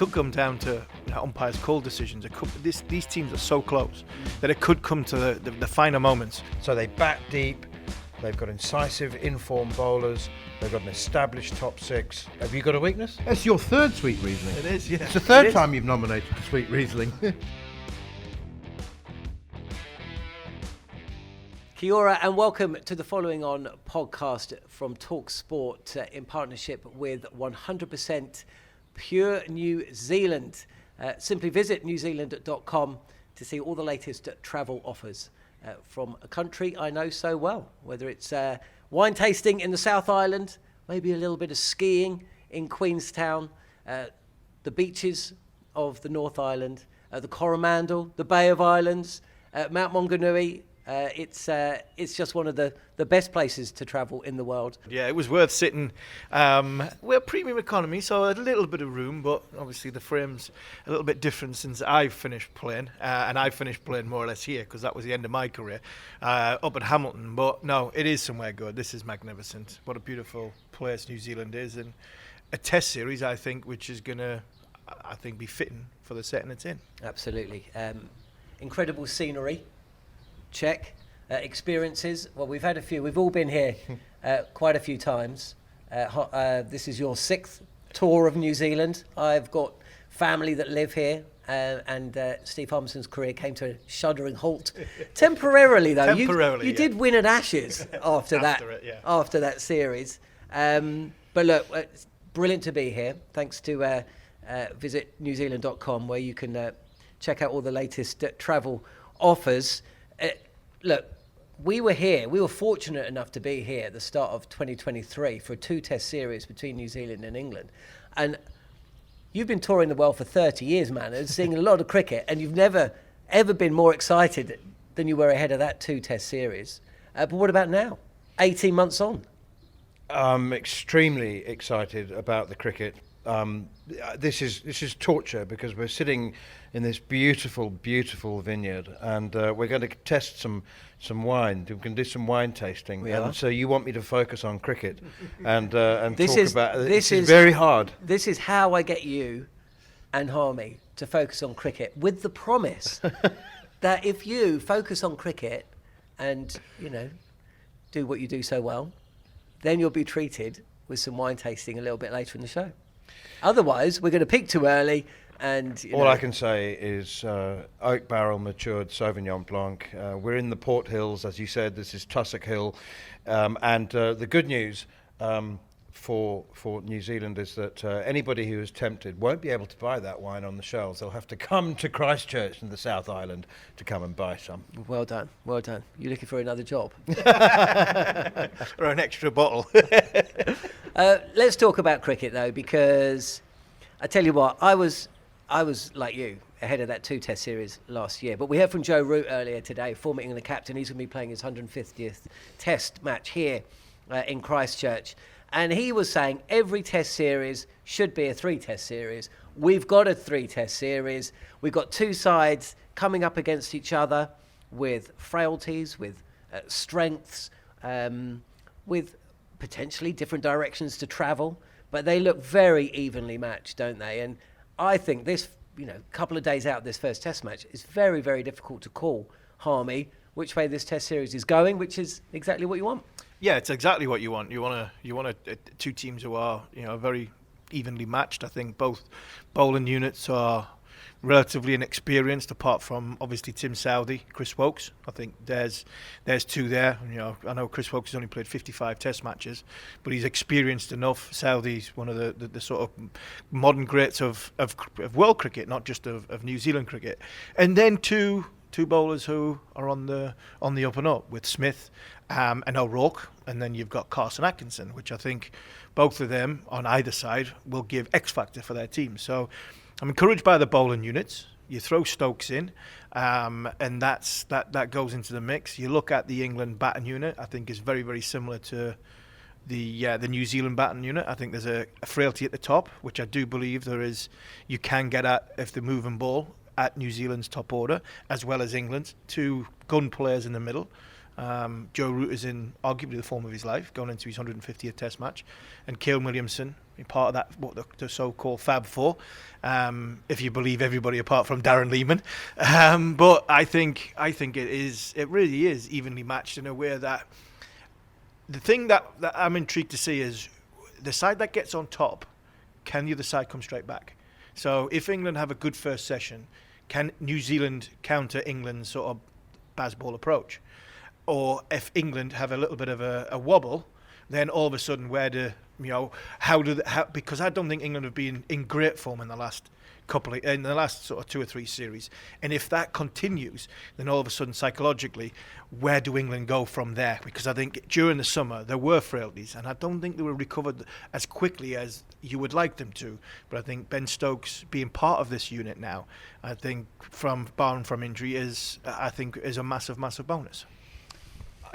could come down to umpires' call decisions. These teams are so close that it could come to the finer moments. So they bat deep, they've got incisive, informed bowlers, they've got an established top six. Have you got a weakness? That's your third Sweet Riesling. It is, yeah. It's the third time you've nominated the Sweet Riesling. Kia ora and welcome to the following on podcast from talkSPORT in partnership with 100% Pure New Zealand. Simply visit newzealand.com to see all the latest travel offers from a country I know so well, whether it's wine tasting in the South Island, maybe a little bit of skiing in Queenstown, the beaches of the North Island, the Coromandel, the Bay of Islands, Mount Maunganui. It's just one of the best places to travel in the world. Yeah, it was worth sitting. We're premium economy, so a little bit of room, but obviously the frame's a little bit different since I've finished playing, and I finished playing more or less here because that was the end of my career up at Hamilton. But no, it is somewhere good. This is magnificent. What a beautiful place New Zealand is, and a Test series, I think, which is going to, be fitting for the setting it's in. Absolutely. Incredible scenery. Check. Experiences. Well, we've had a few. We've all been here quite a few times. This is your sixth tour of New Zealand. I've got family that live here, and Steve Harmison's career came to a shuddering halt. Temporarily, though. Temporarily, you did win at Ashes after that series. But look, it's brilliant to be here. Thanks to VisitNewZealand.com, where you can check out all the latest travel offers. Look, we were fortunate enough to be here at the start of 2023 for a two-test series between New Zealand and England. And you've been touring the world for 30 years, man, and seeing a lot of cricket, and you've never, ever been more excited than you were ahead of that two-test series. But what about now, 18 months on? I'm extremely excited about the cricket. This is torture because we're sitting in this beautiful, beautiful vineyard, and we're going to test some wine. We can do some wine tasting. So you want me to focus on cricket and this talk about it. This is very hard. This is how I get you and Harmy to focus on cricket, with the promise that if you focus on cricket and do what you do so well, then you'll be treated with some wine tasting a little bit later in the show. Otherwise, we're going to peak too early. And all I can say is oak barrel matured Sauvignon Blanc. We're in the Port Hills, as you said. This is Tussock Hill, and the good news for New Zealand is that anybody who is tempted won't be able to buy that wine on the shelves. They'll have to come to Christchurch in the South Island to come and buy some. Well done, well done. You looking for another job? Or an extra bottle. Let's talk about cricket though, because I tell you what, I was like you, ahead of that two-test series last year. But we heard from Joe Root earlier today, former England captain. He's going to be playing his 150th test match here in Christchurch. And he was saying every test series should be a three-test series. We've got a three-test series. We've got two sides coming up against each other with frailties, with strengths, with potentially different directions to travel. But they look very evenly matched, don't they? And I think this, couple of days out this first test match is very, very difficult to call, Harmy, which way this test series is going, which is exactly what you want. Yeah, it's exactly what you want. You want two teams who are very evenly matched. I think both bowling units are relatively inexperienced, apart from obviously Tim Southee, Chris Woakes. I think there's two there. I know Chris Woakes has only played 55 Test matches, but he's experienced enough. Southee's one of the sort of modern greats of world cricket, not just of New Zealand cricket. And then two bowlers who are on the up and up with Smith and O'Rourke, and then you've got Carson Atkinson, which I think both of them on either side will give X factor for their team. So I'm encouraged by the bowling units. You throw Stokes in, and that goes into the mix. You look at the England batting unit. I think is very, very similar to the New Zealand batting unit. I think there's a frailty at the top, which I do believe there is. You can get at if the moving ball at New Zealand's top order, as well as England's. Two gun players in the middle. Joe Root is in arguably the form of his life, going into his 150th Test match, and Kane Williamson, part of that, what the so-called Fab Four, if you believe everybody apart from Darren Lehman. But I think it really is evenly matched in a way that the thing that I'm intrigued to see is the side that gets on top, can the other side come straight back? So if England have a good first session, can New Zealand counter England's sort of baseball approach? Or if England have a little bit of a wobble, then all of a sudden because I don't think England have been in great form in the last sort of 2 or 3 series, and if that continues, then all of a sudden psychologically, where do England go from there? Because I think during the summer there were frailties, and I don't think they were recovered as quickly as you would like them to. But I think Ben Stokes being part of this unit now, I think barring from injury, is a massive bonus.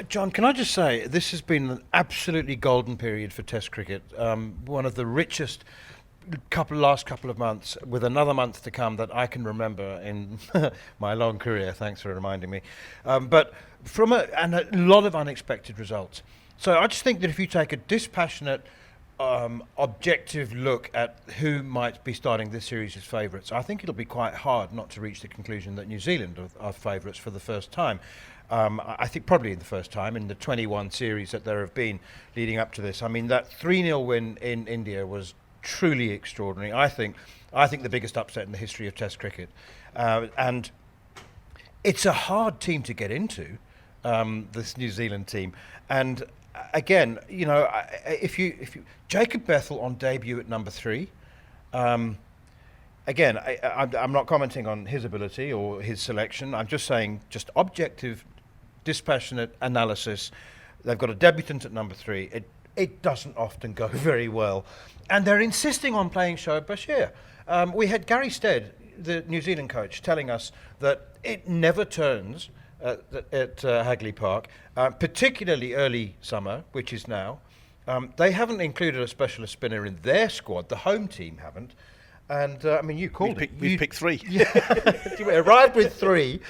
John, can I just say, this has been an absolutely golden period for Test cricket. One of the richest last couple of months, with another month to come that I can remember in my long career. Thanks for reminding me. But and a lot of unexpected results. So I just think that if you take a dispassionate, objective look at who might be starting this series as favourites, I think it'll be quite hard not to reach the conclusion that New Zealand are favourites for the first time. I think probably the first time in the 21 series that there have been leading up to this. I mean, that 3-0 win in India was truly extraordinary. I think the biggest upset in the history of Test cricket, and it's a hard team to get into, this New Zealand team. And again, if you Jacob Bethel on debut at number 3. Again, I'm not commenting on his ability or his selection. I'm just saying, just objective, dispassionate analysis. They've got a debutant at number 3. It doesn't often go very well. And they're insisting on playing Shoaib Bashir. We had Gary Stead, the New Zealand coach, telling us that it never turns at Hagley Park, particularly early summer, which is now. They haven't included a specialist spinner in their squad. The home team haven't. And I mean, you called it. We've picked 3. You arrived with 3,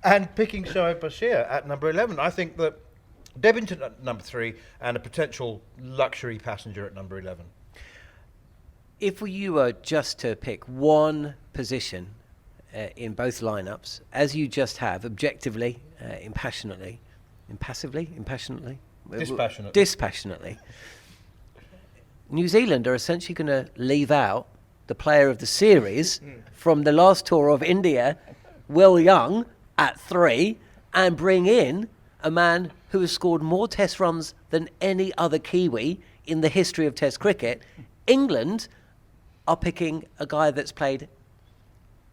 and picking Shoaib Bashir at number 11. I think that debutant at number 3 and a potential luxury passenger at number 11. If you were just to pick one position in both lineups, as you just have, objectively, dispassionately, New Zealand are essentially going to leave out the player of the series from the last tour of India, Will Young, at 3, and bring in a man who has scored more Test runs than any other Kiwi in the history of Test cricket. England are picking a guy that's played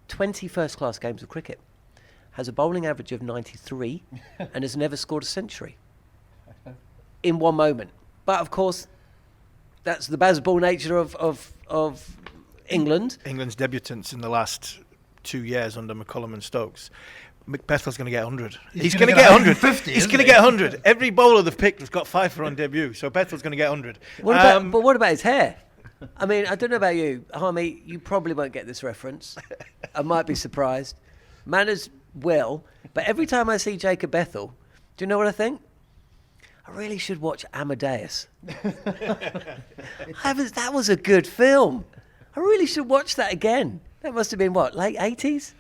20 first-class games of cricket, has a bowling average of 93, and has never scored a century in one moment. But of course, that's the baseball nature of England. England's debutants in the last 2 years under McCullum and Stokes. Bethel's going to get 100. He's going to get 150. He's going to get 100. Every bowler they've picked has got 5 for on debut, so Bethel's going to get 100. But what about his hair? I mean, I don't know about you, Harmy. You probably won't get this reference. I might be surprised. Manners will, but every time I see Jacob Bethel, do you know what I think? I really should watch Amadeus. That was a good film. I really should watch that again. That must have been what, late 80s?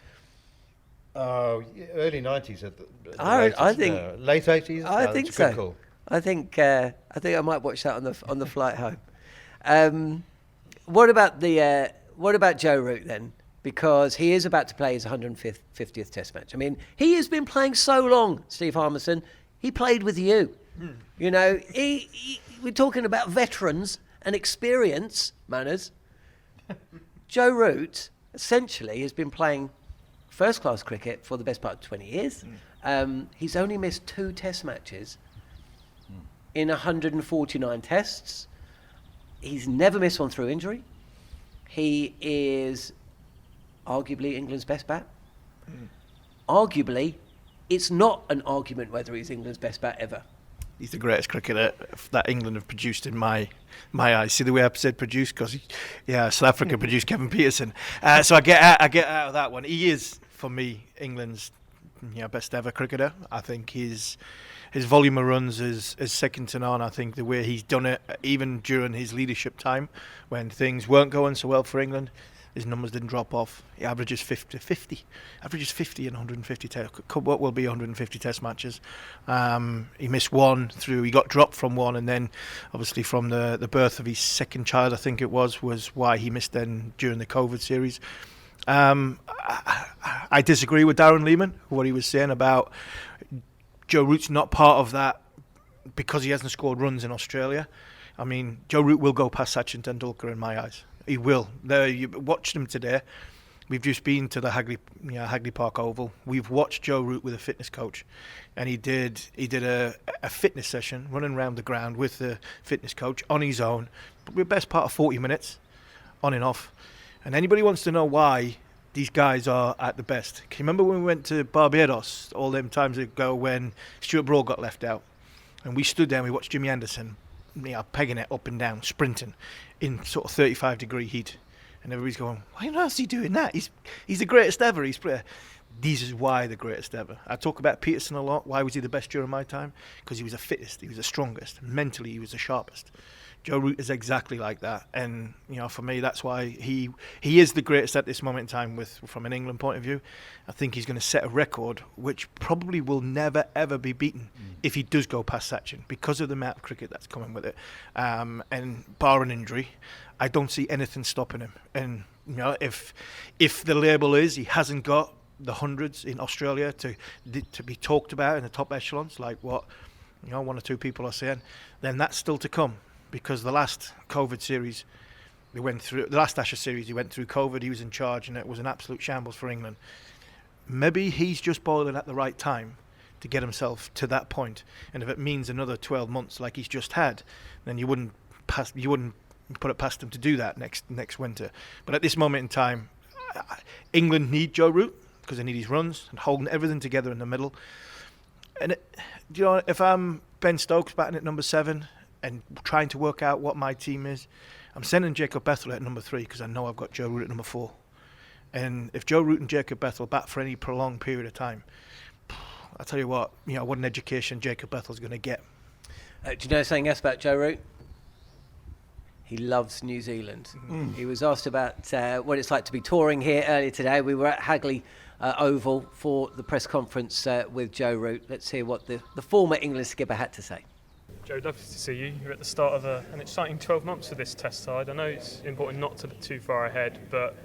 Early 90s at the I think late 80s. I think so. Cool. I think I might watch that on the flight home. What about Joe Root then? Because he is about to play his 150th Test match. I mean, he has been playing so long, Steve Harmison. He played with you. You know, we're talking about veterans and experience, Manners. Joe Root essentially has been playing first-class cricket for the best part of 20 years. He's only missed 2 Test matches in 149 tests. He's never missed one through injury. He is arguably England's best bat. Arguably, it's not an argument whether he's England's best bat ever. He's the greatest cricketer that England have produced in my eyes. See the way I said produced? Because, South Africa produced Kevin Peterson. So I get out of that one. He is, for me, England's best ever cricketer. I think he's his volume of runs is second to none. I think the way he's done it, even during his leadership time, when things weren't going so well for England, his numbers didn't drop off. He averages 50 in 150 what will be 150 Test matches. He missed one through. He got dropped from one, and then obviously from the birth of his second child, I think it was why he missed then during the COVID series. I disagree with Darren Lehmann, what he was saying about Joe Root's not part of that because he hasn't scored runs in Australia. I mean, Joe Root will go past Sachin Tendulkar in my eyes. He will. There, you watched him today. We've just been to the Hagley Park Oval. We've watched Joe Root with a fitness coach, and he did a fitness session running around the ground with the fitness coach on his own. But the best part of 40 minutes, on and off. And anybody wants to know why these guys are at the best? Can you remember when we went to Barbados all them times ago when Stuart Broad got left out, and we stood there and we watched Jimmy Anderson, pegging it up and down, sprinting in sort of 35-degree heat, and everybody's going, why on earth is he doing that? He's the greatest ever. This is why the greatest ever. I talk about Peterson a lot. Why was he the best during my time? Because he was the fittest, he was the strongest, mentally he was the sharpest. Joe Root is exactly like that, and for me, that's why he is the greatest at this moment in time. From an England point of view, I think he's going to set a record which probably will never ever be beaten if he does go past Sachin, because of the amount of cricket that's coming with it. And bar an injury, I don't see anything stopping him. And if the label is he hasn't got the hundreds in Australia to be talked about in the top echelons, like what one or two people are saying, then that's still to come. Because the last COVID series the last Ashes series, he went through COVID, he was in charge, and it was an absolute shambles for England. Maybe he's just boiling at the right time to get himself to that point. And if it means another 12 months like he's just had, then you wouldn't put it past him to do that next winter. But at this moment in time, England need Joe Root because they need his runs and holding everything together in the middle. And if I'm Ben Stokes batting at number 7 and trying to work out what my team is, I'm sending Jacob Bethel at number 3 because I know I've got Joe Root at number 4. And if Joe Root and Jacob Bethel bat for any prolonged period of time, I'll tell you what an education Jacob Bethel's going to get. Do you know something else about Joe Root? He loves New Zealand. He was asked about what it's like to be touring here earlier today. We were at Hagley Oval for the press conference with Joe Root. Let's hear what the former England skipper had to say. Joe, lovely to see you. You're at the start of an exciting 12 months for this Test side. I know it's important not to look too far ahead, but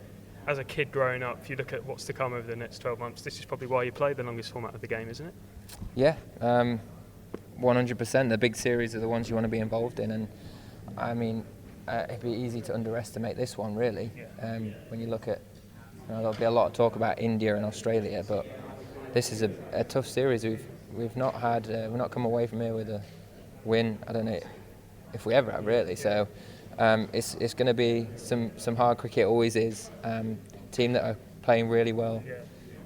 as a kid growing up, if you look at what's to come over the next 12 months, this is probably why you play the longest format of the game, isn't it? Yeah, 100%. The big series are the ones you want to be involved in, and I mean, it'd be easy to underestimate this one, really. When you look at, there'll be a lot of talk about India and Australia, but this is a tough series. We've not come away from here with a win. I don't know if we ever have, really. So it's going to be some hard cricket. Always is. Team that are playing really well,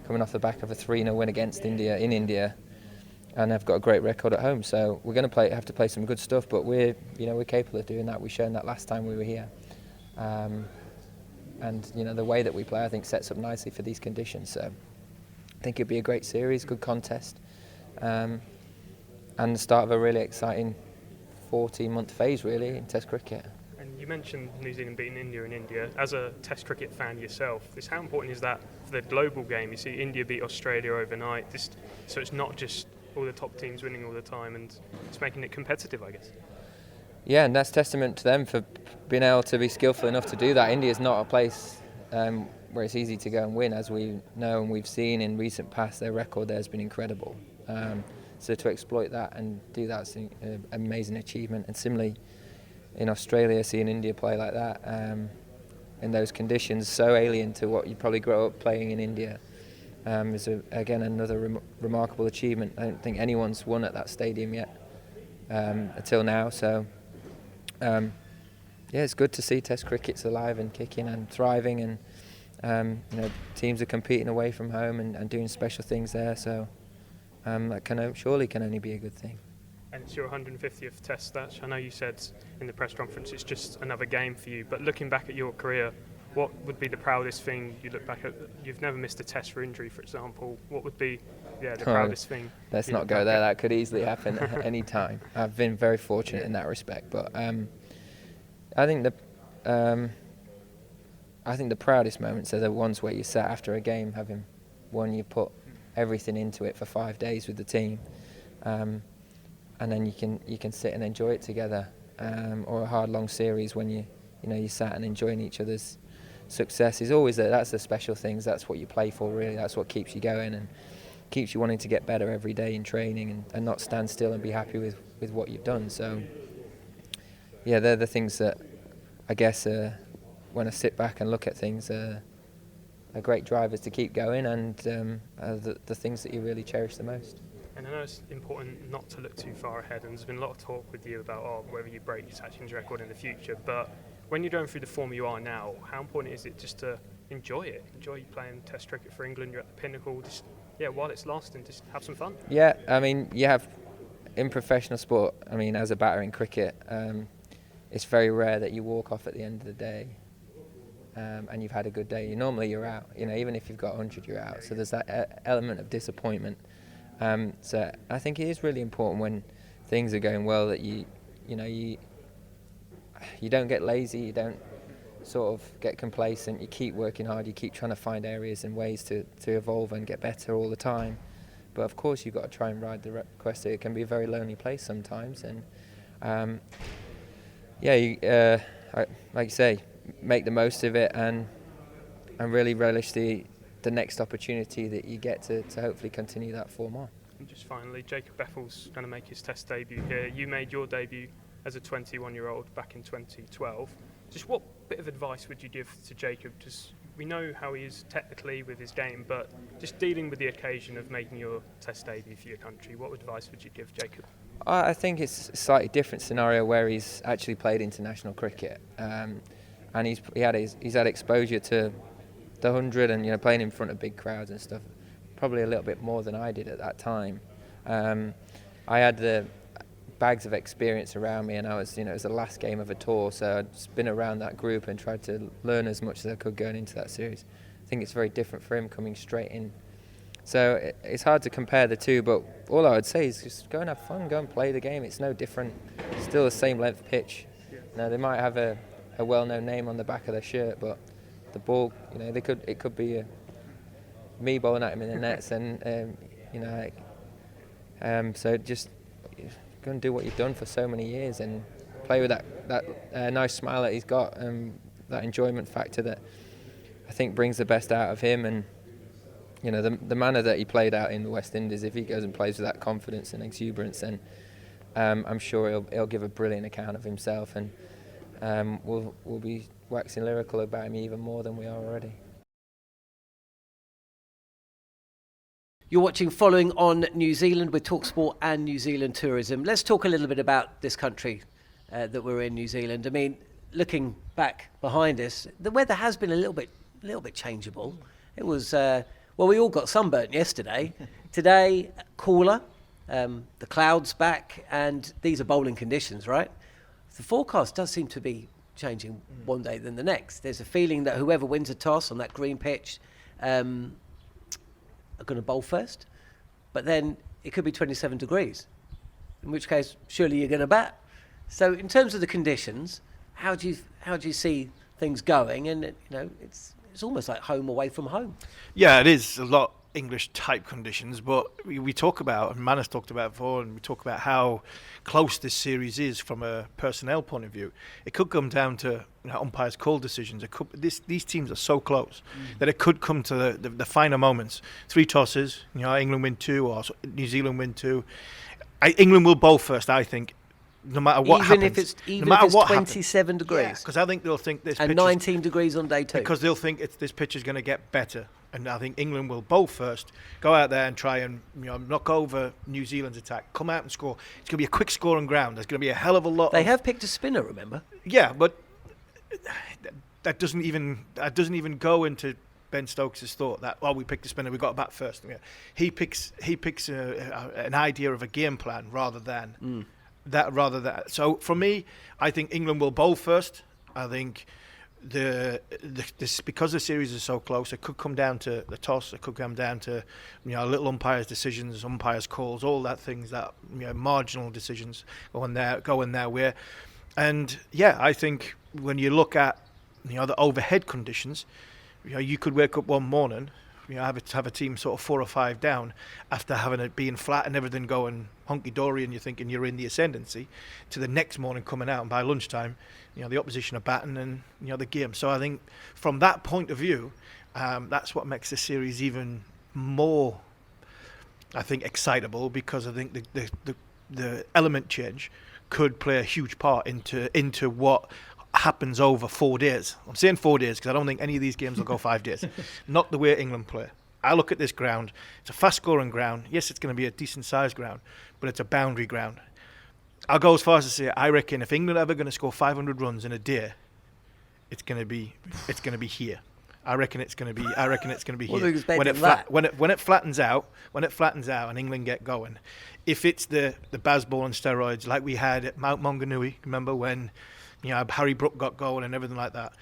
coming off the back of a 3-0 win against India in India, and have got a great record at home. So we're going to have to play some good stuff, but we're capable of doing that. We've shown that last time we were here, and the way that we play, I think, sets up nicely for these conditions. So I think it'll be a great series, good contest, and the start of a really exciting 14-month phase, really, in Test cricket. And you mentioned New Zealand beating India in India. As a Test cricket fan yourself, how important is that for the global game? You see India beat Australia overnight, so it's not just all the top teams winning all the time, and it's making it competitive, I guess. Yeah, and that's testament to them for being able to be skillful enough to do that. India's not a place where it's easy to go and win, as we know and we've seen in recent past. Their record there has been incredible. So to exploit that and do that is an amazing achievement. And similarly, in Australia, seeing India play like that in those conditions, so alien to what you'd probably grow up playing in India, is again another remarkable achievement. I don't think anyone's won at that stadium yet until now. So it's good to see Test cricket's alive and kicking and thriving, and teams are competing away from home and doing special things there. So that surely can only be a good thing. And it's your 150th Test. I know you said in the press conference it's just another game for you, but looking back at your career, what would be the proudest thing you look back at? You've never missed a test for injury, for example. What would be the proudest thing? Let's not go there. That could easily happen at any time. I've been very fortunate in that respect, but I think the proudest moments are the ones where you sat after a game, having won, you put everything into it for 5 days with the team, and then you can sit and enjoy it together, or a hard long series when you sat and enjoying each other's success is always that's the special things. That's what you play for, really. That's what keeps you going and keeps you wanting to get better every day in training, and not stand still and be happy with what you've done. So yeah, they're the things that I guess when I sit back and look at things are great drivers to keep going, and the things that you really cherish the most. And I know it's important not to look too far ahead, and there's been a lot of talk with you about whether you break your touch-ins record in the future, but when you're going through the form you are now, how important is it just to enjoy it? Enjoy playing Test cricket for England, you're at the pinnacle, just while it's lasting, just have some fun. Yeah, I mean, you have, in professional sport, I mean, as a batter in cricket, it's very rare that you walk off at the end of the day and you've had a good day. Normally you're out, even if you've got 100, you're out. So there's that element of disappointment. So I think it is really important when things are going well that you don't get lazy, you don't sort of get complacent, you keep working hard, you keep trying to find areas and ways to evolve and get better all the time. But of course you've got to try and ride the quest. It can be a very lonely place sometimes, and like you say, make the most of it and really relish the next opportunity that you get to hopefully continue that form on. And just finally, Jacob Beffel's going to make his Test debut here. You made your debut as a 21-year-old back in 2012. Just what bit of advice would you give to Jacob? Just, we know how he is technically with his game, but just dealing with the occasion of making your Test debut for your country, what advice would you give Jacob? I think it's a slightly different scenario where he's actually played international cricket, and he's had exposure to the 100 and playing in front of big crowds and stuff, probably a little bit more than I did at that time. I had the bags of experience around me, and I was, it was the last game of a tour, so I'd just been around that group and tried to learn as much as I could going into that series. I think it's very different for him coming straight in. So it's hard to compare the two, but all I would say is just go and have fun, go and play the game. It's no different, still the same length pitch. They might have a well-known name on the back of their shirt, but the ball, it could be me bowling at him in the nets, and so just go and do what you've done for so many years and play with that nice smile that he's got, that enjoyment factor that I think brings the best out of him. And the manner that he played out in the West Indies, if he goes and plays with that confidence and exuberance, then I'm sure he'll give a brilliant account of himself, and we'll be waxing lyrical about him even more than we are already. You're watching Following on New Zealand with talkSPORT and New Zealand Tourism. Let's talk a little bit about this country that we're in, New Zealand. I mean, looking back behind us, the weather has been a little bit changeable. It was we all got sunburnt yesterday. Today, cooler. The clouds back, and these are bowling conditions, right? The forecast does seem to be changing one day than the next. There's a feeling that whoever wins a toss on that green pitch are going to bowl first, but then it could be 27 degrees, in which case surely you're going to bat. So in terms of the conditions, how do you see things going? And it's almost like home away from home. Yeah, it is a lot English type conditions, but we talk about, and Manus talked about before, and we talk about how close this series is from a personnel point of view. It could come down to umpires' call decisions. These teams are so close that it could come to the finer moments. 3 tosses, England win 2 or New Zealand win 2. England will bowl first, I think, no matter what happens. Even if it's 27 degrees. Because I think they'll think this pitch 19 degrees on day 2. Because they'll think this pitch is going to get better. And I think England will bowl first, go out there and try and knock over New Zealand's attack, come out and score. It's going to be a quick scoring ground. There's going to be a hell of a lot. They have picked a spinner, remember? Yeah, but that doesn't even go into Ben Stokes' thought that we picked a spinner, we got to bat first. Yeah. He picks an idea of a game plan rather than that. So for me, I think England will bowl first. I think this, because the series is so close, it could come down to the toss. It could come down to little umpires' decisions, umpires' calls, all that things that marginal decisions going their way. And yeah, I think when you look at the overhead conditions, you could wake up one morning, have a team sort of 4 or 5 down after having it being flat and everything going hunky-dory, and you're thinking you're in the ascendancy, to the next morning coming out and by lunchtime, the opposition are batting and the game. So I think from that point of view, that's what makes the series even more, I think, excitable, because I think the element change could play a huge part into what happens over 4 days. I'm saying 4 days because I don't think any of these games will go 5 days. Not the way England play. I look at this ground. It's a fast-scoring ground. Yes, it's going to be a decent-sized ground, but it's a boundary ground. I'll go as far as to say I reckon if England are ever going to score 500 runs in a day, it's going to be here. I reckon it's going to be What here. are you expecting that? When it flattens out and England get going. If it's the Bazball on steroids like we had at Mount Maunganui, remember when Harry Brook got going and everything like that.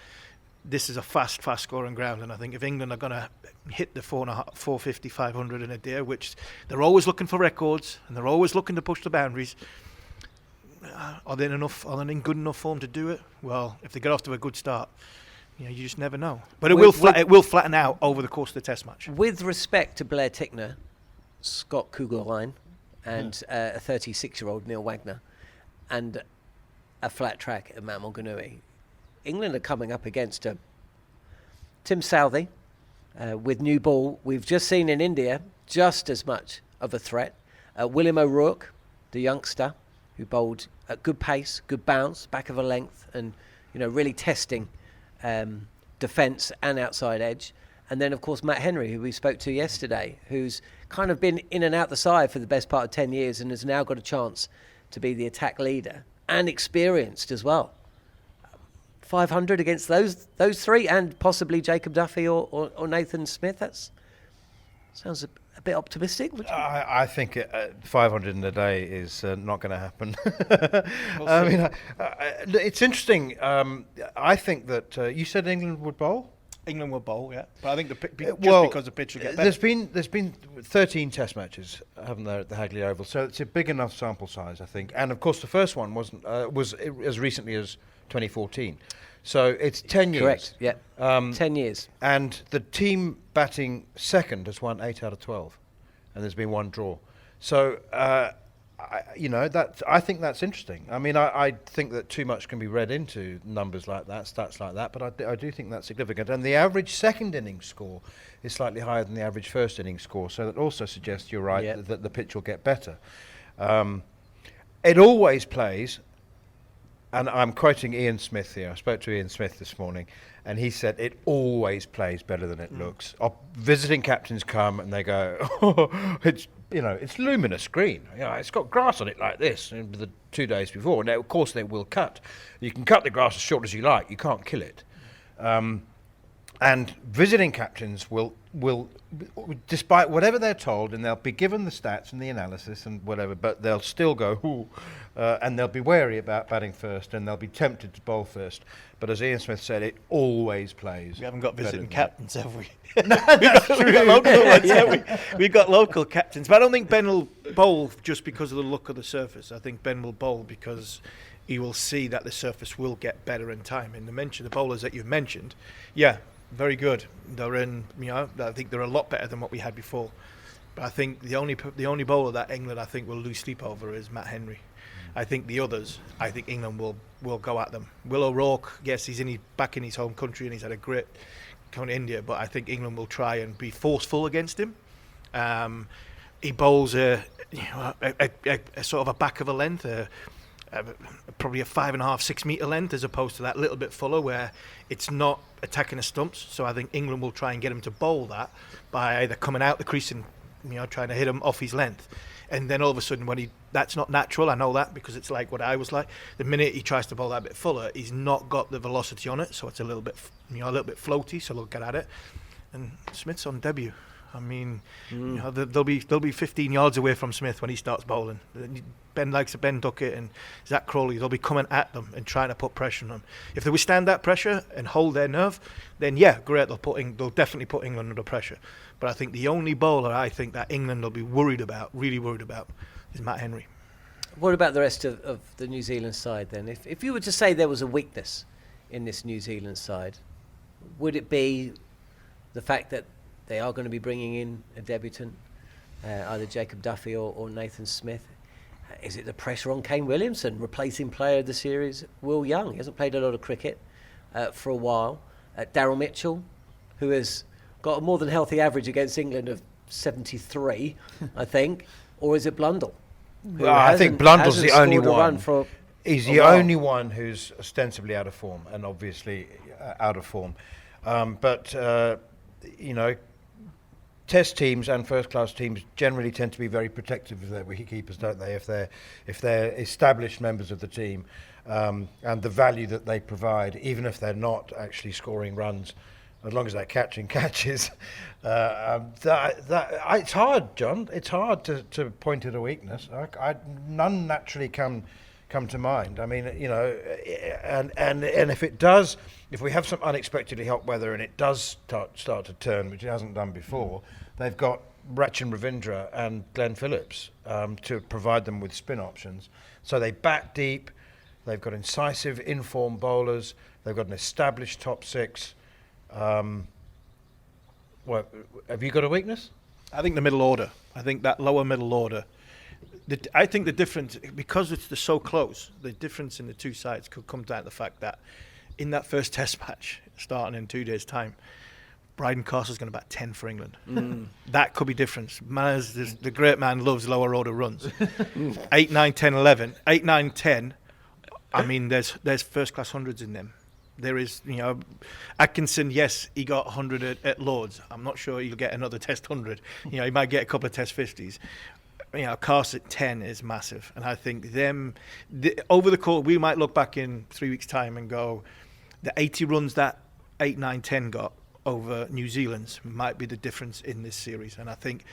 This is a fast scoring ground, and I think if England are going to hit the 450, 500 in a day, which they're always looking for records and they're always looking to push the boundaries, are they in good enough form to do it? Well, if they get off to a good start, you just never know. But it will flatten out over the course of the Test match. With respect to Blair Tickner, Scott Kugelrein, and a 36-year-old Neil Wagner, and a flat track at Mount Maunganui, England are coming up against Tim Southey with new ball. We've just seen in India just as much of a threat. William O'Rourke, the youngster, who bowled at good pace, good bounce, back of a length, and really testing defence and outside edge. And then, of course, Matt Henry, who we spoke to yesterday, who's kind of been in and out the side for the best part of 10 years and has now got a chance to be the attack leader and experienced as well. 500 against those three, and possibly Jacob Duffy or Nathan Smith. That sounds a bit optimistic. I think 500 in a day is not going to happen. It's interesting. I think that you said England would bowl. England will bowl, yeah. But I think because the pitch will get better. There's been 13 Test matches, haven't there, at the Hagley Oval? So it's a big enough sample size, I think. And of course, the first one was as recently as 2014. So it's 10 years. Correct. Yeah. 10 years. And the team batting second has won 8 out of 12, and there's been one draw. So I think that's interesting. I mean, I think that too much can be read into numbers like that, stats like that, but I do think that's significant. And the average second innings score is slightly higher than the average first innings score, so that also suggests you're right that the pitch will get better. It always plays, and I'm quoting Ian Smith here. I spoke to Ian Smith this morning, and he said it always plays better than it looks. Visiting captains come and they go, it's luminous green. It's got grass on it like this. And the 2 days before, now of course they will cut. You can cut the grass as short as you like. You can't kill it. And visiting captains will, despite whatever they're told, and they'll be given the stats and the analysis and whatever, but they'll still go, ooh, and they'll be wary about batting first, and they'll be tempted to bowl first. But as Ian Smith said, it always plays. We haven't got visiting captains, have we? That's true. We got local ones, haven't we? We've got local captains. But I don't think Ben will bowl just because of the look of the surface. I think Ben will bowl because he will see that the surface will get better in time. And the bowlers that you've mentioned, very good. They're in, I think they're a lot better than what we had before. But I think the only bowler that England, I think, will lose sleep over is Matt Henry. I think the others, England will go at them. Will O'Rourke, yes, he's back in his home country and he's had a great count in India, but I think England will try and be forceful against him. He bowls a sort of a back of a length, probably a 5.5, 6 metre length, as opposed to that little bit fuller where it's not attacking the stumps. So I think England will try and get him to bowl that by either coming out the crease and trying to hit him off his length. And then all of a sudden, that's not natural, I know that, because it's like what I was like. The minute he tries to bowl that a bit fuller, he's not got the velocity on it, so it's a little bit floaty, so they'll get at it. And Smith's on debut. I mean, you know, they'll be 15 yards away from Smith when he starts bowling. Ben likes to Ben Duckett and Zach Crawley. They'll be coming at them and trying to put pressure on them. If they withstand that pressure and hold their nerve, then yeah, great. They'll definitely put England under pressure. But I think the only bowler I think that England will be really worried about, is Matt Henry. What about the rest of the New Zealand side then? If you were to say there was a weakness in this New Zealand side, would it be the fact that they are going to be bringing in a debutant, either Jacob Duffy or Nathan Smith? Is it the pressure on Kane Williamson, replacing player of the series Will Young? He hasn't played a lot of cricket for a while. Daryl Mitchell, who has got a more than healthy average against England of 73, I think. Or is it Blundell? I think Blundell's the only one. He's the only one who's ostensibly out of form, and obviously out of form. But you know, Test teams and first-class teams generally tend to be very protective of their wicketkeepers, don't they? If they're established members of the team, and the value that they provide, even if they're not actually scoring runs, as long as they're catching catches. It's hard, John. It's hard to point at a weakness. None naturally come to mind. I mean, you know, and if it does, if we have some unexpectedly hot weather and it does start to turn, which it hasn't done before, they've got Rachin Ravindra and Glenn Phillips to provide them with spin options. So they bat deep. They've got incisive, informed bowlers. They've got an established top six. Have you got a weakness? I think the middle order. I think that lower middle order. I think the difference, because they're so close, the difference in the two sides could come down to the fact that in that first Test match, starting in 2 days' time, Bryden Castle's going to bat 10 for England. That could be difference. The great man loves lower order runs. 8, 9, 10, 11. 8, 9, 10. I mean, there's first-class hundreds in them. There is, you know, Atkinson, yes, he got 100 at Lords. I'm not sure he'll get another Test 100. You know, he might get a couple of Test 50s. You know, Cast at 10 is massive. And I think over the course, we might look back in 3 weeks' time and go, the 80 runs that 8, 9, 10 got over New Zealand's might be the difference in this series. And I think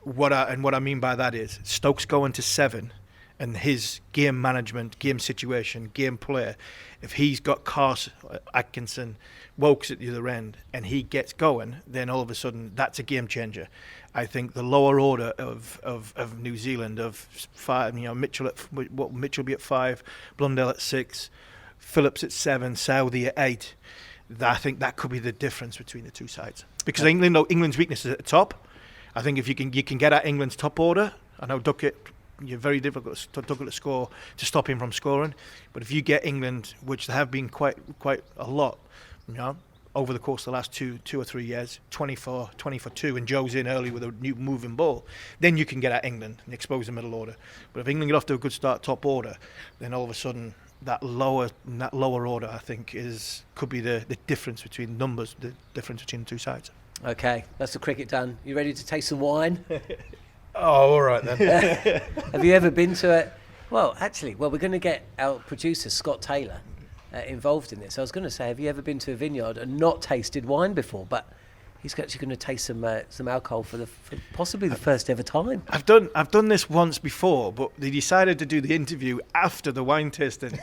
what I mean by that is Stokes going to 7 and his game management, game situation, game play, if he's got Cast, Atkinson, Wokes at the other end, and he gets going, then all of a sudden that's a game changer. I think the lower order of New Zealand, of 5, you know, Mitchell be at 5, Blundell at 6, Phillips at 7, Southey at 8. I think that could be the difference between the two sides. Because England's weakness is at the top. I think if you can get at England's top order, I know Duckett, you're very difficult to score to stop him from scoring. But if you get England, which there have been quite a lot, you know, over the course of the last two or 3 years, 20 for 2, and Joe's in early with a new moving ball, then you can get at England and expose the middle order. But if England get off to a good start, top order, then all of a sudden that lower order, I think, could be the difference between numbers, the difference between the two sides. Okay, that's the cricket done. You ready to taste some wine? Oh, all right then. Have you ever been to it? Well, actually, we're going to get our producer, Scott Taylor, involved in this. I was going to say, have you ever been to a vineyard and not tasted wine before? But he's actually going to taste some alcohol for possibly the first ever time. I've done this once before, but they decided to do the interview after the wine tasting,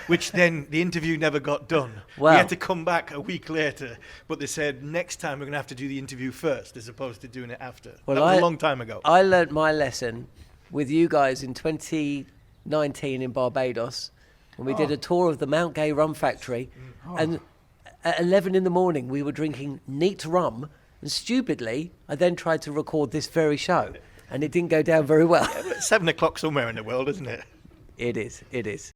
which then the interview never got done. Wow. We had to come back a week later, but they said next time we're going to have to do the interview first as opposed to doing it after. Well, that was a long time ago. I learnt my lesson with you guys in 2019 in Barbados when we did a tour of the Mount Gay Rum Factory, and at 11 in the morning we were drinking neat rum, and stupidly I then tried to record this very show, and it didn't go down very well. Yeah, it's 7 o'clock somewhere in the world, isn't it? It is.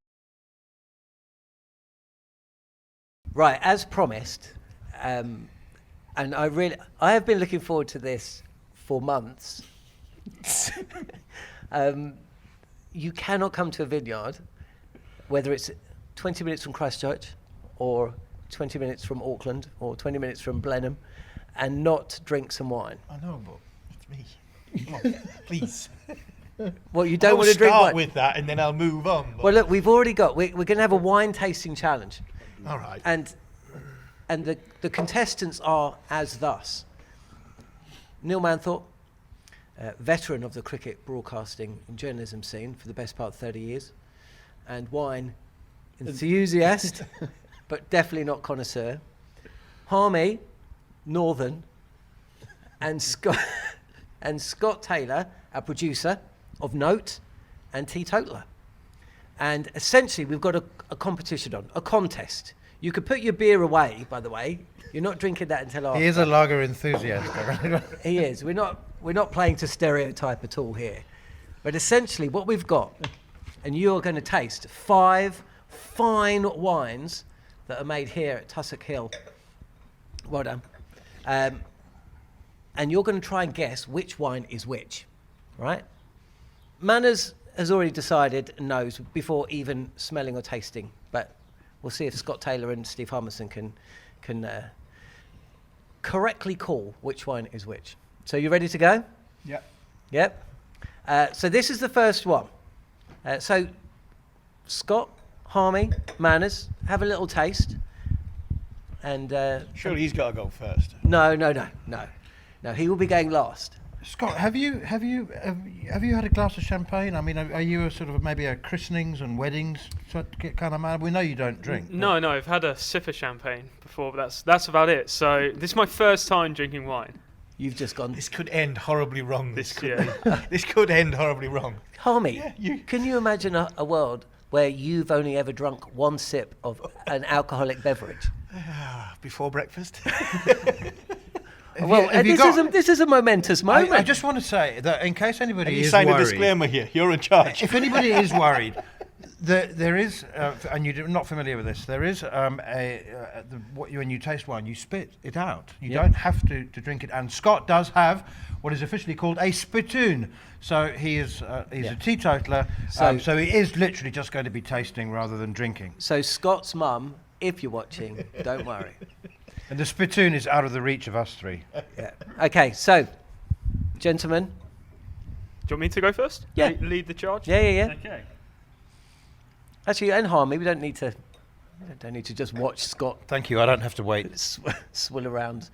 Right, as promised, and I have been looking forward to this for months. You cannot come to a vineyard, whether it's 20 minutes from Christchurch or 20 minutes from Auckland or 20 minutes from Blenheim, and not drink some wine. I know, but it's me. Come on, please. Well, you don't want to drink wine. I'll start with that and then I'll move on. Well, look, we've already got. We're going to have a wine tasting challenge. All right. And the contestants are as thus. Neil Manthorp, veteran of the cricket broadcasting and journalism scene for the best part of 30 years, and wine enthusiast, but definitely not connoisseur. Harmy, Northern, and Scott Taylor, our producer of note, and teetotaler. And essentially, we've got a competition on, a contest. You could put your beer away, by the way. You're not drinking that until after. He is a lager enthusiast. He is. We're not playing to stereotype at all here. But essentially, what we've got, and you're going to taste 5 fine wines that are made here at Tussock Hill. Well done. And you're going to try and guess which wine is which, right? Manners has already decided and knows before even smelling or tasting, but we'll see if Scott Taylor and Steve Harmison can correctly call which wine is which. So you ready to go? Yep. Yep. So this is the first one. So Scott, Harmy, Manners, have a little taste. And Surely he's got to go first. No, he will be going last. Scott, have you had a glass of champagne? I mean, are you a sort of maybe a christenings and weddings kind of man? We know you don't drink. No, I've had a sip of champagne before, but that's about it. So this is my first time drinking wine. You've just gone. This could end horribly wrong. This Yeah. could end horribly wrong. Harmy, Yeah, can you imagine a world where you've only ever drunk one sip of an alcoholic beverage? Before breakfast. Well, this is a momentous moment. I just want to say that in case anybody You is signed worried, a disclaimer here. You're in charge. if anybody is worried, there is, and you're not familiar with this, there is when you taste wine, you spit it out. You don't have to drink it. And Scott does have what is officially called a spittoon. So he's a teetotaler. So he is literally just going to be tasting rather than drinking. So Scott's mum, if you're watching, don't worry. And the spittoon is out of the reach of us three. Yeah. Okay, so, gentlemen. Do you want me to go first? Yeah. Lead the charge? Yeah. Okay. Actually, and Harmy, we don't need to just watch Scott Thank you. I don't have to wait. swill around.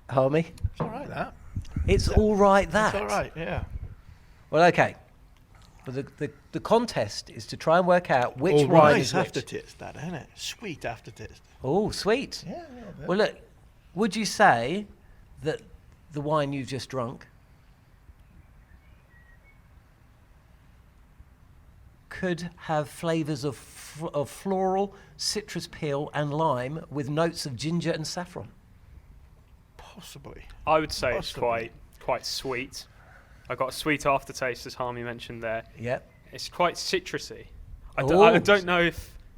Harmy? It's all right, that. It's all right, that. It's all right, yeah. Well, okay. But the contest is to try and work out which All wine right. is Nice which. aftertaste, that, isn't it? Sweet aftertaste. Oh, sweet. Yeah, a little bit. Well, look, would you say that the wine you've just drunk could have flavours of floral, citrus peel and lime with notes of ginger and saffron? Possibly. I would say Possibly. it's quite sweet. I got a sweet aftertaste, as Harmy mentioned there. Yep. It's quite citrusy. I Oh. don't know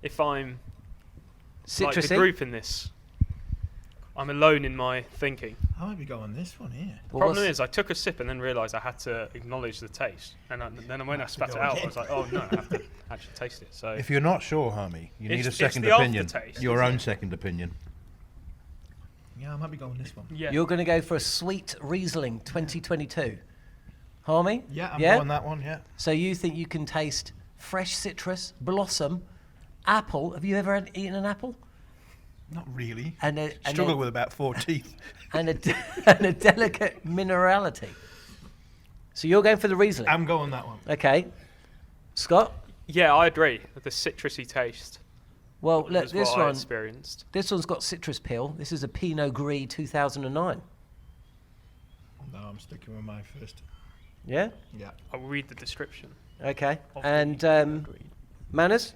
if I'm like the Citrusy? group in this. I'm alone in my thinking. I might be going this one here. Well, Problem what's- is, I took a sip and then realised I had to acknowledge the taste. And then when I spat it go out, again. I was like, oh no, I have to actually taste it. So If you're not sure, Harmy, you need a It's second the opinion. aftertaste, Your isn't own it? second opinion. Yeah, I might be going this one. yeah, You're going to go for a sweet Riesling 2022. Harmy? Yeah, I'm going that one, yeah. So you think you can taste fresh citrus, blossom, apple. Have you ever eaten an apple? Not really. And a, and Struggle a, with about 4 teeth. and a delicate minerality. So you're going for the Riesling. I'm going that one. Okay. Scott? yeah, I agree. The citrusy taste Well, look, was this what I one. experienced. This one's got citrus peel. This is a Pinot Gris 2009. No, I'm sticking with my first. Yeah? Yeah. I'll read the description. Okay. of the And Agreed. Manners?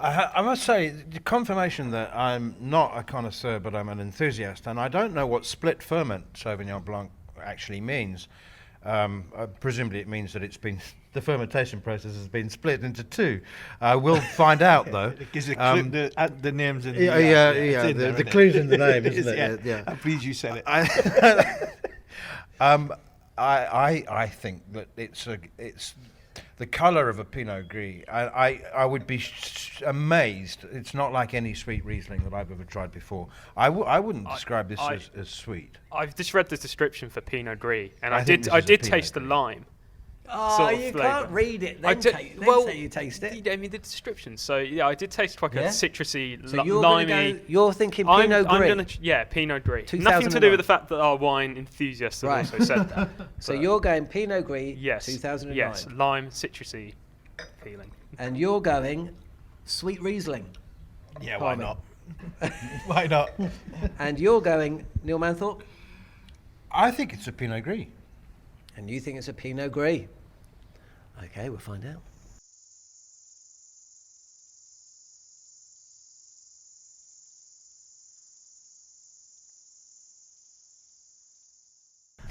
I must say, the confirmation that I'm not a connoisseur, but I'm an enthusiast, and I don't know what split ferment Sauvignon Blanc actually means. Presumably, it means that the fermentation process has been split into 2. We'll find out, though. It gives a clue, the names in the Yeah. it's in there, The isn't it? clue's in the name, It isn't is, it? Yeah. I'm pleased you said it. I think that it's the colour of a Pinot Gris. I would be amazed. It's not like any sweet Riesling that I've ever tried before. I wouldn't describe this as sweet. I've just read the description for Pinot Gris, and I I think did this is a did Pinot taste the Gris. lime. Oh, sort of you flavour. can't read it. I Then, did- then say you taste You it. gave me the description, so yeah, I did taste quite a Yeah? citrusy, So you're gonna limey. go, you're thinking I'm Pinot Gris. gonna Pinot Gris. Nothing to 2009. do with the fact that our wine enthusiasts have Right. also said that. So but you're going Pinot Gris yes, 2009. yes, lime citrusy feeling. And you're going Sweet Riesling. Yeah, why Harmon. not? Why not? And you're going Neil Manthorp. I think it's a Pinot Gris. And you think it's a Pinot Gris. Okay, we'll find out.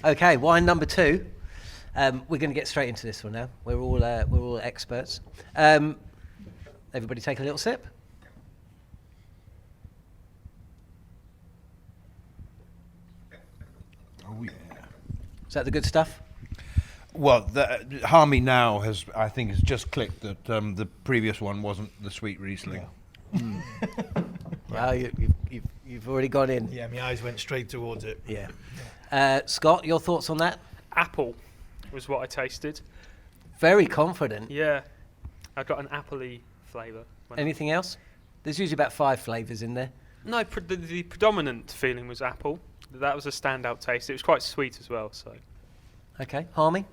Okay, wine number 2. We're going to get straight into this one now. We're all experts. Everybody take a little sip. Oh yeah. Is that the good stuff? Well, Harmy now has just clicked that the previous one wasn't the sweet Riesling. Well, you've already gone in. Yeah, my eyes went straight towards it. Yeah. Scott, your thoughts on that? Apple was what I tasted. Very confident. Yeah, I got an appley flavour. Anything else? There's usually about 5 flavours in there. No, the predominant feeling was apple. That was a standout taste. It was quite sweet as well. So Okay, Harmy?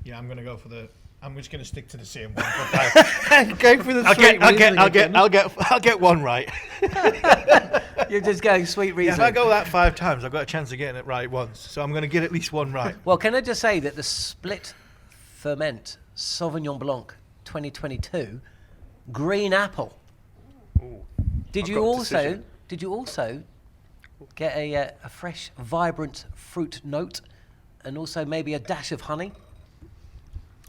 Yeah, I'm gonna go for the. I'm just gonna stick to the same one. For Go for the I'll get one right. You're just going Sweet Yeah, Riesling. if I go that 5 times, I've got a chance of getting it right once. So I'm gonna get at least one right. Well, can I just say that the split ferment Sauvignon Blanc 2022 green apple. ooh, Did I've you got a also decision. get a fresh, vibrant fruit note, and also maybe a dash of honey?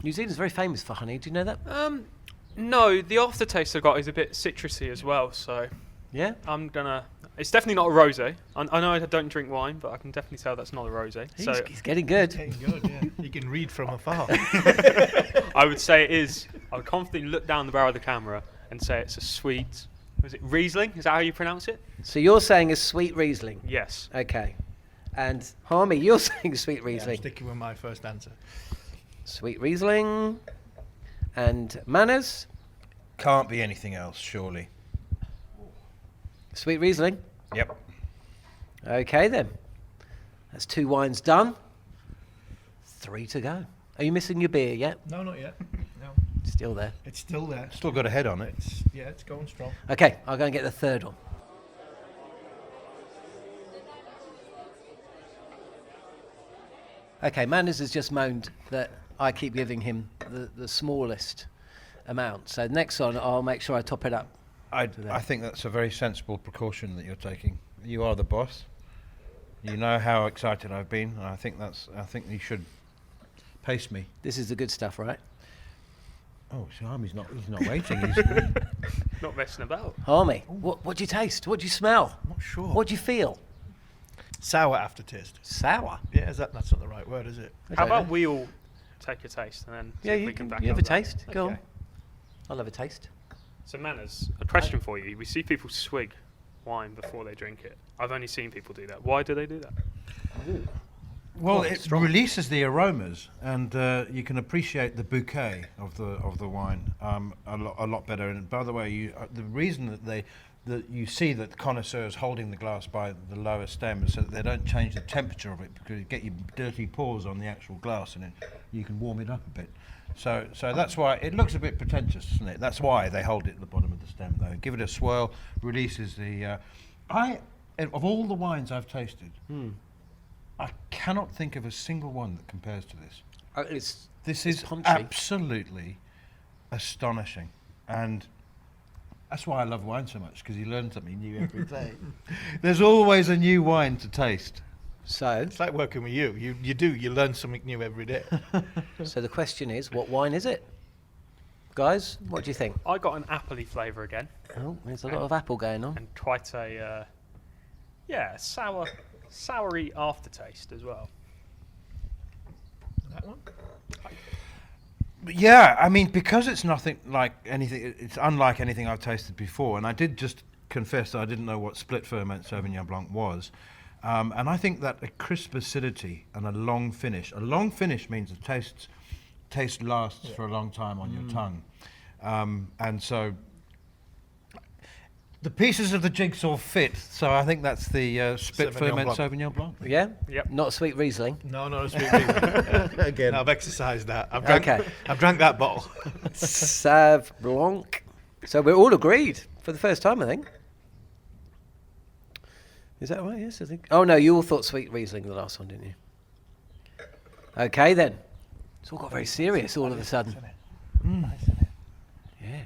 New Zealand's very famous for honey. Do you know that? No, the aftertaste I got is a bit citrusy as well. So Yeah. I'm gonna. It's definitely not a rosé. I know I don't drink wine, but I can definitely tell that's not a rosé. So He's getting good. Getting good, yeah. You can read from afar. I would say it is. I would confidently look down the barrel of the camera and say it's a sweet. Was it Riesling? Is that how you pronounce it? So you're saying a Sweet Riesling. Yes. Okay. And Harmy, you're saying Sweet Yeah, I'm Riesling. sticking with my first answer. Sweet Riesling. And Manners, Can't be anything else, surely. Sweet Riesling. Yep. Okay then. That's 2 wines done. 3 to go. Are you missing your beer yet? No, not yet. No, Still there. it's still there. Still got a head on it. It's going strong. Okay, I'll go and get the 3rd one. Okay, Manners has just moaned that I keep giving him the smallest amount. So next one, I'll make sure I top it up. I think that's a very sensible precaution that you're taking. You are the boss. You know how excited I've been, and I think you should pace me. This is the good stuff, right? Oh, so Harmy's not waiting. He's Not messing about. Harmy, what do you taste? What do you smell? I'm not sure. What do you feel? Sour aftertaste. Sour. Yeah, that's not the right word, is it? How about we all take a taste and then see Yeah, if you we can can back you up have a that? taste. Go on. Okay. I'll have a taste. So Manners, a question for you. We see people swig wine before they drink it. I've only seen people do that. Why do they do that? Well, Oh, it strong. releases the aromas, and you can appreciate the bouquet of the wine a lot better. And by the way, the reason that you see that the connoisseur is holding the glass by the lower stem is so that they don't change the temperature of it, because you get your dirty pores on the actual glass, and you can warm it up a bit. So that's why it looks a bit pretentious, doesn't it? That's why they hold it at the bottom of the stem, though. Give it a swirl, releases the. Of all the wines I've tasted, I cannot think of a single one that compares to this. This is punchy. absolutely astonishing, and that's why I love wine so much, because you learn something new every day. There's always a new wine to taste. So, It's like working with you. You learn something new every day. so the question is, what wine is it? Guys, what do you think? I got an appley flavour again, Oh, there's a lot of apple going on. and quite a soury aftertaste as well. That one? But yeah, I mean, because it's nothing like anything, it's unlike anything I've tasted before, and I did just confess that I didn't know what split ferment Sauvignon Blanc was. And I think that a crisp acidity and a long finish means the tastes taste lasts for a long time on your tongue. And so the pieces of the jigsaw fit. So I think that's the split Sauvignon ferment Blanc. Sauvignon Blanc. Yeah? Yep. Not sweet Riesling. No, no, it's sweet. Again. No, I've exercised that. I've drank. Okay. I've drank that bottle. Sauv Blanc. So we're all agreed for the first time, I think. Is that right? Yes, I think. Oh, no, you all thought sweet Riesling the last one, didn't you? Okay, then. It's all got very serious all of a sudden. Yeah.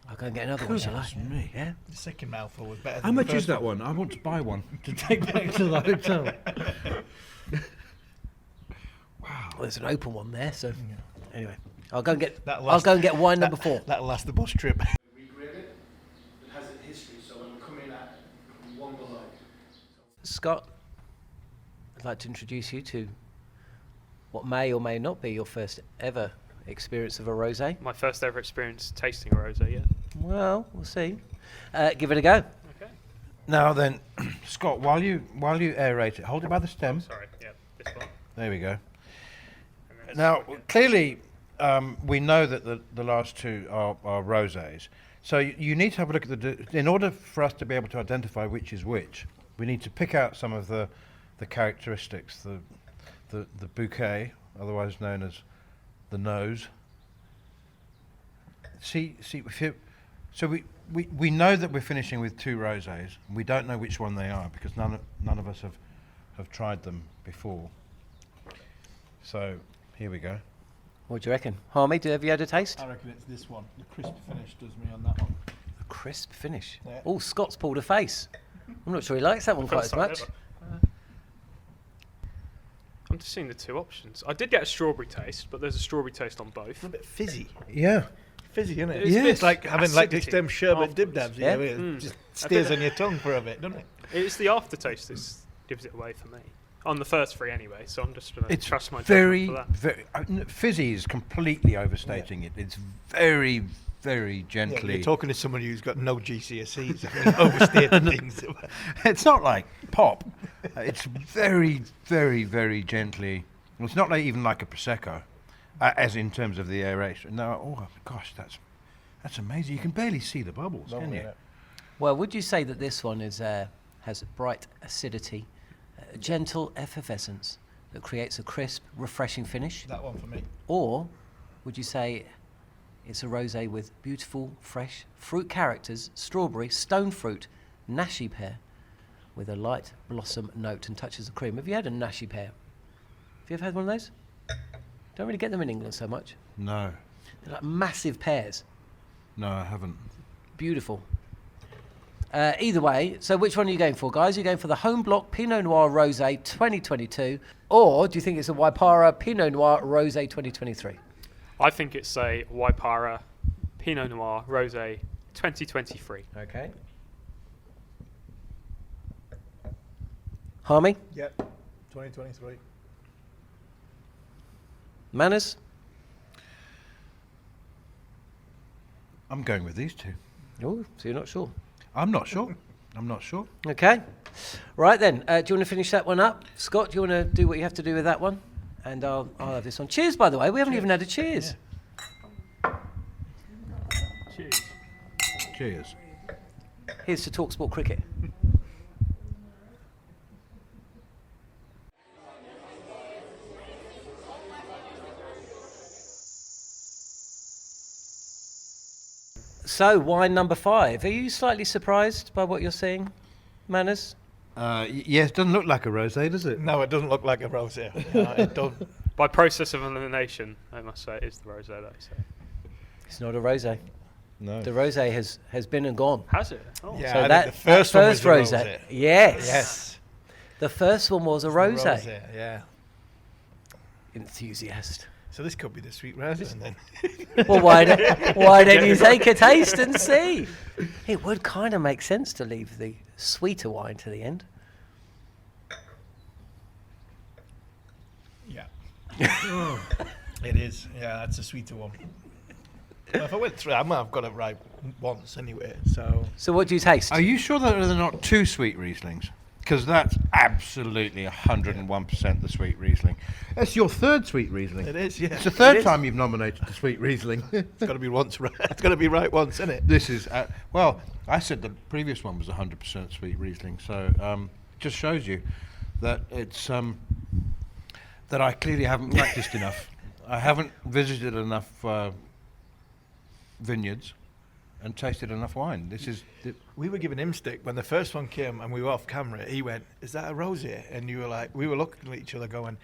I'll go and get another one, shall I? me. Yeah. The second mouthful was better. How much is that one? I want to buy one to take back to the hotel. Well, there's an open one there, so anyway. I'll go and get That'll I'll last- go and get wine number 4. That'll last the bus trip. Regret it. It has a history, so I'm coming at one below. Scott, I'd like to introduce you to what may or may not be your first ever experience of a rosé. My first ever experience tasting a rosé, yeah. Well, we'll see. Give it a go. Okay. Now then, Scott, while you aerate it, hold it by the stem. Sorry, yeah, this one. There we go. And then Now, this one. clearly, we know that the last two are rosés. So you need to have a look at in order for us to be able to identify which is which, we need to pick out some of the characteristics, the bouquet, otherwise known as the nose. See, so we know that we're finishing with 2 rosés. We don't know which one they are because none of us have tried them before. So here we go. What do you reckon? Harmy, have you had a taste? I reckon it's this one. The crisp finish does me on that one. A crisp finish. Yeah. Oh, Scott's pulled a face. I'm not sure he likes that one quite as First time much. ever. I'm just seeing the 2 options. I did get a strawberry taste, but there's a strawberry taste on both. It's a bit fizzy. Yeah. Fizzy, isn't it? It's a bit It's like having like acidity them sherbet dib afterwards. dabs. Yeah. It Mm. just A stays bit- on your tongue for a bit, doesn't it? It's the aftertaste that gives it away for me. On the first 3 anyway, so I'm just going to It's trust my very, judgment for that. very fizzy is completely overstating it. It's very, very Yeah, gently. you're talking to someone who's got no GCSEs. I mean, overstated things. It's not like pop. It's very, very, very gently. It's not like even like a prosecco, as in terms of the aeration. No, oh gosh, that's amazing. You can barely see the bubbles, can you? Well, would you say that this one is has bright acidity, gentle effervescence that creates a crisp, refreshing finish? That one for me. Or would you say it's a rosé with beautiful, fresh fruit characters, strawberry, stone fruit, nashi pear, with a light blossom note and touches of cream? Have you had a nashi pear? Have you ever had one of those? Don't really get them in England so much. No, They're like massive pears. no, I haven't. Beautiful. Either way, so which one are you going for, guys? Are you going for the Home Block Pinot Noir Rosé 2022, or do you think it's a Waipara Pinot Noir Rosé 2023? I think it's a Waipara Pinot Noir Rosé 2023. Okay. Harmy? Yep. 2023. Manners? I'm going with these 2. Oh, so you're not sure. I'm not sure. I'm not sure. Okay. Right then, do you want to finish that one up? Scott, do you want to do what you have to do with that one? And I'll have this one. Cheers, by the way. We haven't even had a cheers. Cheers. Cheers. Here's to talkSPORT Cricket. So, wine number 5. Are you slightly surprised by what you're seeing, Manners? Yes, doesn't look like a rosé, does it? No, it doesn't look like a rosé. No, it don't. By process of elimination, I must say, it is the rosé that I say. It's not a rosé. No. The rosé has been and gone. Has it? Oh. Yeah, So I think that the first one was first a rosé. rosé. Yes. Yes. The first one was a rosé. Yeah. Enthusiast. So this could be the sweet rosé, and then. Well, why don't you take a taste and see? It would kind of make sense to leave the sweeter wine to the end. Yeah. It is. Yeah, that's a sweeter one. Well, if I went through, I might have got it right once anyway. So So what do you taste? Are you sure that they're not 2 sweet Rieslings? because that's absolutely 101% the sweet Riesling. It's your third sweet Riesling. It is, yeah. It's the third time you've nominated the sweet Riesling. It's got to be once right. It's got to be right once, isn't it? This is, well, I said the previous one was 100% sweet Riesling, so just shows you that it's that I clearly haven't practiced enough. I haven't visited enough vineyards and tasted enough wine. This is We were giving him stick when the first one came and we were off camera. He went, "Is that a rosé?" And you were like, we were looking at each other going,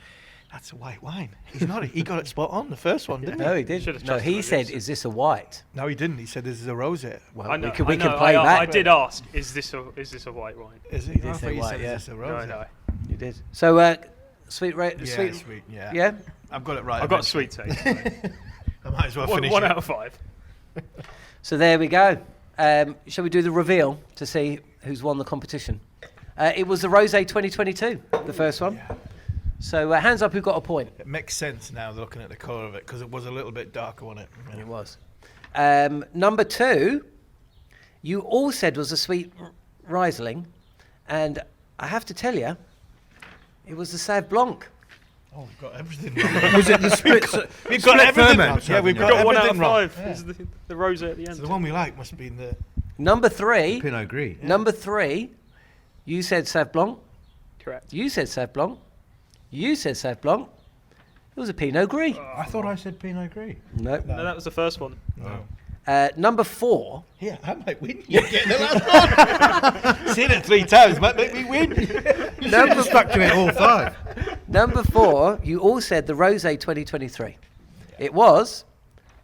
"That's a white wine." He's not. He got it spot on the first one, didn't he? No, he didn't. No, he said, "Is this a white?" No, he didn't. He said, "This is a rosé." Well, I know, we can I know, play back. I did ask, is this a white wine? Is it? did I say thought you white, said, yeah. "Is this a No, rosé?" no. You did. So, sweet, Yeah, sweet. yeah. Yeah. I've got it right. I've got a eventually. sweet taste. I might as well finish one it. out of 5. So there we go. Shall we do the reveal to see who's won the competition? It was the Rosé 2022, the first one. Yeah. So hands up who got a point. It makes sense now looking at the colour of it because it was a little bit darker on it. And it was. Number 2, you all said was a sweet Riesling, and I have to tell you, it was the Sauv Blanc. Oh, we've got everything wrong. was it the split? We've got everything wrong. ferment, Yeah, we've Sauvignon? got Got 1 out of everything wrong. 5. Is the rosé at the end. So the one we like must have been the... Number 3, Pinot Gris. number 3, you said Sauv Blanc. Correct. You said Sauv Blanc. You said Sauv Blanc. It was a Pinot Gris. I thought I said Pinot Gris. No. No, that was the first one. No. Number 4. Here, I might win. You're getting the last one. Seen it 3 times might make me win. You should have stuck to it all 5. Number 4, you all said the Rosé 2023. It was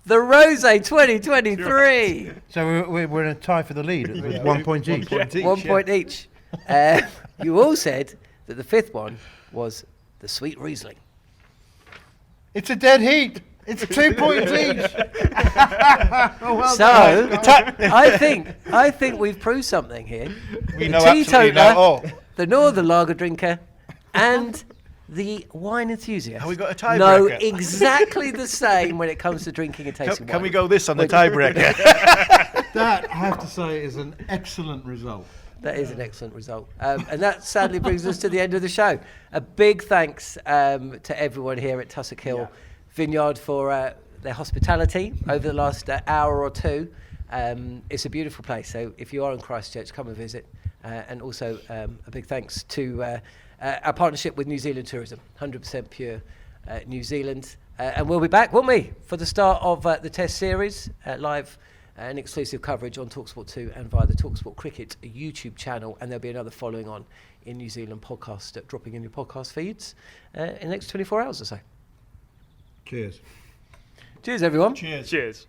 the Rosé 2023. So we're in a tie for the lead with 1 point each. 1 point each. 1 yeah. point each. You all said that the 5th one was the Sweet Riesling. It's a dead heat. It's 2 points each. Oh, well So done. I think we've proved something here. We The know absolutely teetotaler, not all. the Northern Lager drinker, and the wine enthusiast Have we got a know tiebreaker? exactly the same when it comes to drinking and tasting Can wine. we go this on the tiebreaker? That, I have to say, is an excellent result. That is an excellent result. And that sadly brings us to the end of the show. A big thanks to everyone here at Tussock Hill Vineyard for their hospitality over the last hour or two. It's a beautiful place, so if you are in Christchurch, come and visit. And also a big thanks to our partnership with New Zealand Tourism, 100% pure New Zealand. And we'll be back, won't we, for the start of the Test Series, live and exclusive coverage on talkSPORT 2 and via the talkSPORT Cricket YouTube channel. And there'll be another following on in New Zealand podcast, dropping in your podcast feeds in the next 24 hours or so. Cheers. Cheers, everyone. Cheers. Cheers.